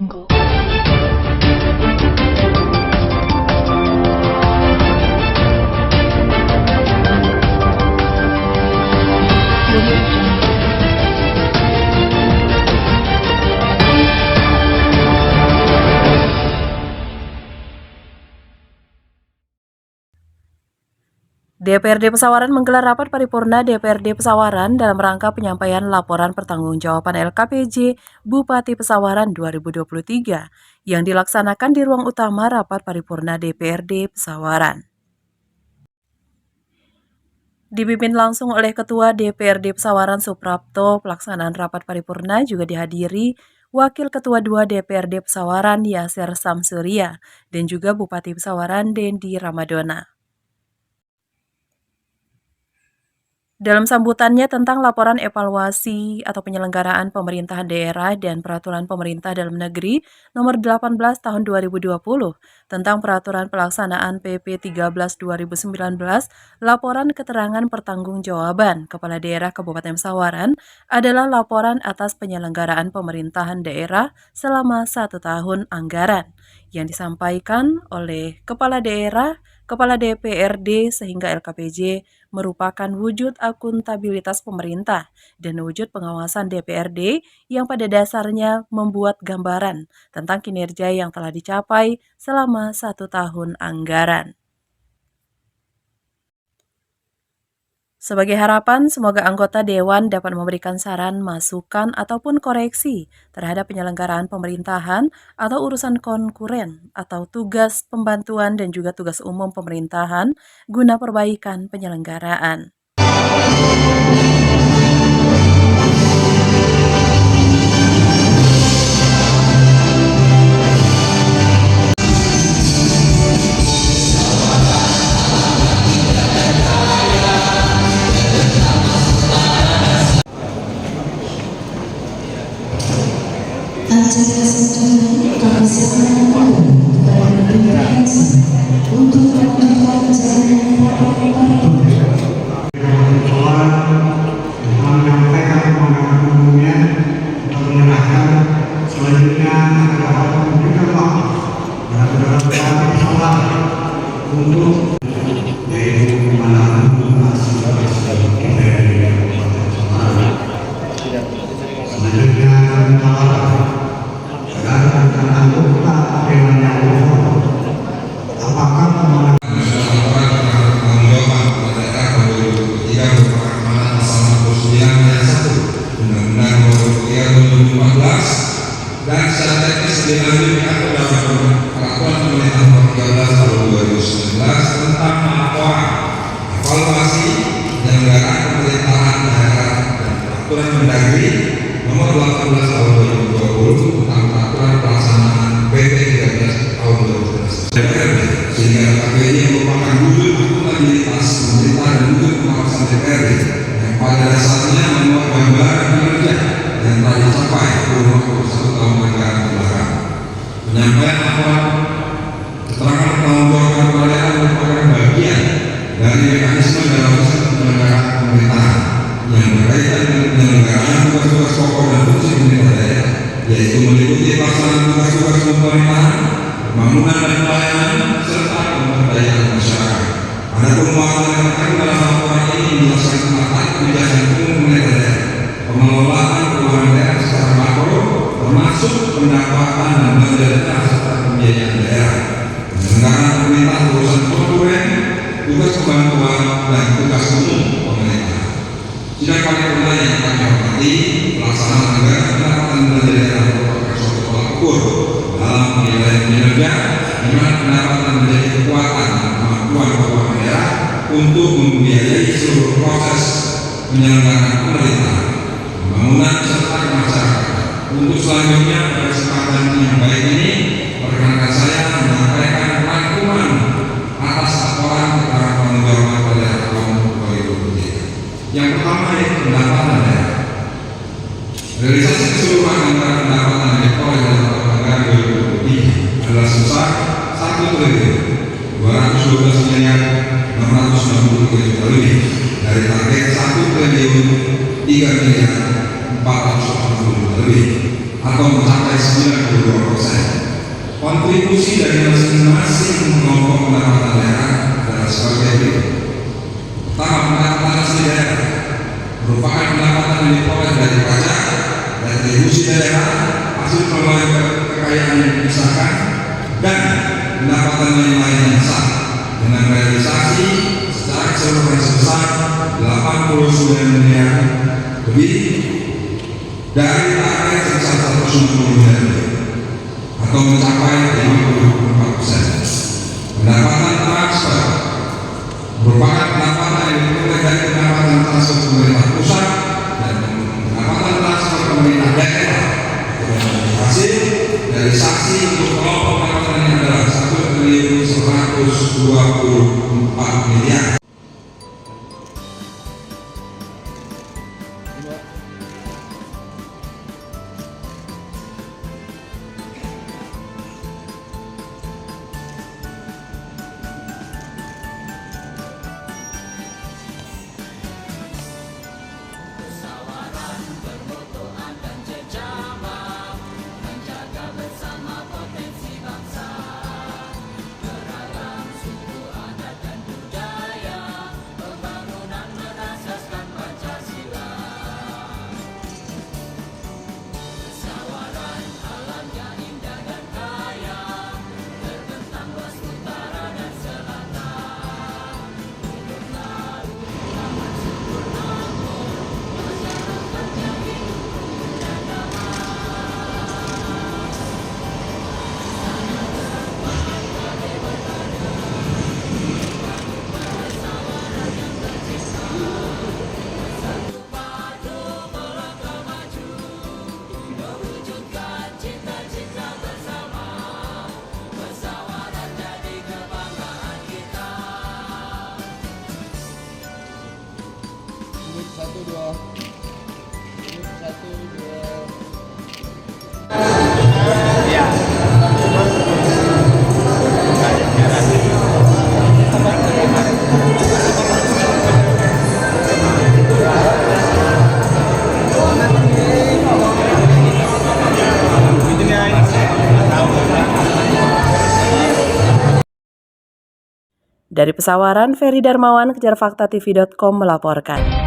Jungle. Audio Jungle. DPRD Pesawaran menggelar rapat paripurna DPRD Pesawaran dalam rangka penyampaian laporan pertanggungjawaban LKPJ Bupati Pesawaran 2023 yang dilaksanakan di ruang utama rapat paripurna DPRD Pesawaran. Dipimpin langsung oleh Ketua DPRD Pesawaran Suprapto, pelaksanaan rapat paripurna juga dihadiri Wakil Ketua 2 DPRD Pesawaran Yasir Samsuria dan juga Bupati Pesawaran Dendi Ramadona. Dalam sambutannya tentang laporan evaluasi atau penyelenggaraan pemerintahan daerah dan peraturan pemerintah dalam negeri nomor 18 tahun 2020 tentang peraturan pelaksanaan PP 13 2019, laporan keterangan pertanggungjawaban Kepala Daerah Kabupaten Pesawaran adalah laporan atas penyelenggaraan pemerintahan daerah selama 1 tahun anggaran yang disampaikan oleh Kepala Daerah, Kepala DPRD sehingga LKPJ merupakan wujud akuntabilitas pemerintah dan wujud pengawasan DPRD yang pada dasarnya membuat gambaran tentang kinerja yang telah dicapai selama 1 tahun anggaran. Sebagai harapan, semoga anggota Dewan dapat memberikan saran, masukan, ataupun koreksi terhadap penyelenggaraan pemerintahan atau urusan konkuren atau tugas pembantuan dan juga tugas umum pemerintahan guna perbaikan penyelenggaraan. Acara sedang kami siapkan kepada konferensi untuk melakukan jalannya rapat paripurna. Menyampaikan pemanggilan umumnya untuk menyerahkan selanjutnya dapat memberikan waktu dan beberapa persoalan untuk yaitu pemanahan selanjutnya dan anggota Dewan yang apakah pemanahan dan secara teknis dilanjutkan berdasarkan peraturan pemerintah nomor 13 tahun 2019 tentang laporan evaluasi penyelenggaraan pemerintahan daerah dan peraturan Mendagri nomor 18 tahun 2020 tentang peraturan pelaksanaan PP 13 tahun 2019 DPRD, sehingga LKPJ merupakan wujud akuntabilitas pemerintah dan wujud pengawasan DPRD yang pada dasarnya membuat gambaran kinerja yang telah dicapai kurun waktu 1 tahun anggaran ke belakang. Penyampaian laporan keterangan pertanggungjawaban kepala daerah merupakan bagian dari mekanisme dalam proses penyelenggaraan pemerintahan yang berkaitan dengan penyelenggaraan tugas-tugas pokok dan fungsi pemerintah daerah, yaitu meliputi pelaksanaan tugas-tugas pemerintahan, pembangunan dan pelayanan, serta pemberdayaan masyarakat. Adapun muatan yang terkait dalam laporan ini menjelaskan tentang kebijakan umum pemerintah daerah, pengelolaan keuangan daerah secara makro, termasuk pendapatan dan belanja daerah serta pembiayaan daerah, penyelenggaraan pemerintah urusan konkuren, tugas pembantuan dan tugas umum pemerintah. Sidang paripurna yang kami hormati, pelaksanaan anggaran pendapatan belanja daerah merupakan suatu tolak ukur dalam penilaian kinerja, di mana pendapatan menjadi kekuatan dan kemampuan keuangan daerah untuk membiayai seluruh proses penyelenggaraan pemerintahan, pembangunan serta masyarakat. Untuk selanjutnya pada kesempatan yang baik ini, perkenankan saya menyampaikan rangkuman atas laporan keterangan pertanggungjawaban pada tahun 2023. Yang pertama yaitu pendapatan daerah. Realisasi keseluruhan anggaran pendapatan yang diperoleh dalam tahun anggaran 2023 adalah sebesar 1.212.693 juta lebih dari target 1.3.480 juta lebih. atau mencapai 92%. Kontribusi dari masing-masing kelompok pendapatan daerah adalah sebagai berikut. Pertama, pendapatan asli daerah merupakan pendapatan yang diperoleh dari pajak, retribusi daerah, hasil pengelolaan kekayaan yang dipisahkan, dan pendapatan lain-lain yang sah dengan realisasi secara keseluruhan sebesar 89 miliar lebih dari target sebesar 190 miliar lebih atau mencapai 54%. Pendapatan transfer merupakan pendapatan yang diperoleh dari pendapatan transfer pemerintah pusat dan pendapatan transfer pemerintah daerah hasil dari saksi untuk kelompok pendapatan yang adalah 1.124 miliar. Dari Pesawaran, Ferry Darmawan, kejarfaktatv.com melaporkan.